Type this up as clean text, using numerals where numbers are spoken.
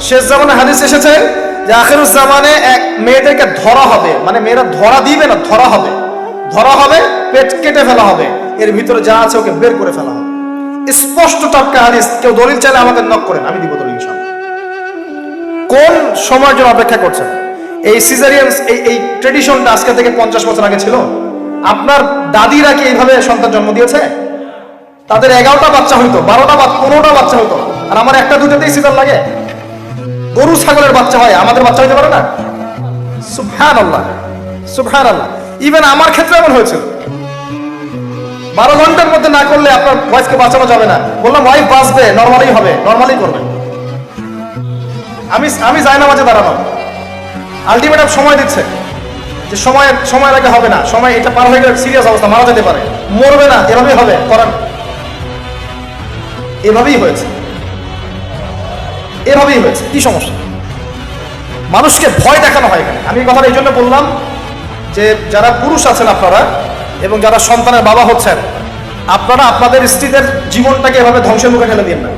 শেষ জামানে হাদিস এসেছে যে আখিরুজ জামানে এক মেয়েদেরকে ধরা হবে, মানে মেয়েরা ধরা দিবে না, ধরা হবে, ধরা হবে, পেট কেটে ফেলা হবে, এর ভিতরে যা আছে ওকে বের করে ফেলা হবে। স্পষ্ট টাটকা হাদিস। কেউ দলিল চাইলে আমাকে নক করেন, আমি দিব দলিল ইনশাআল্লাহ। কোন সময়ের জন্য অপেক্ষা করছেন? এই সিজারিয়ান এই ট্রেডিশনটা আজকে থেকে 50 বছর আগে ছিল? আপনার দাদিরা কি এইভাবে সন্তান জন্ম দিয়েছে? তাদের 11টা বাচ্চা হইতো, 12টা 15টা বাচ্চা হইতো, আর আমার একটা দুটোতেই সিজার লাগে। গরু ছাগলের বাচ্চা হয়, আমাদের বাচ্চা হইতে পারে না? সুবহানাল্লাহ, সুবহানাল্লাহ। ইভেন আমার ক্ষেত্রে এমন হয়েছিল। 12 ঘন্টার মধ্যে না করলে আপনার ওয়াইফকে বাঁচানো যাবে না। বললাম ওয়াইফ বাঁচবে, নরমালি হবে, নরমালি করবে। আমি যাই না মাঝে দাঁড়ানো, আলটিমেটাম সময় দিচ্ছে যে সময়ের আগে হবে না, সময় এটা পার হয়ে গেলে সিরিয়াস অবস্থা, মারা যেতে পারে, মরবে না, এভাবেই হবে, করেন। এভাবেই হয়েছে, এভাবেই হয়েছে। কি সমস্যা? মানুষকে ভয় দেখানো হয় এখানে। আমি কথাটা এই জন্য বললাম যে যারা পুরুষ আছেন আপনারা এবং যারা সন্তানের বাবা হচ্ছেন, আপনারা আপনাদের স্ত্রীদের জীবনটাকে এভাবে ধ্বংসের মুখে ঠেলে দিন না।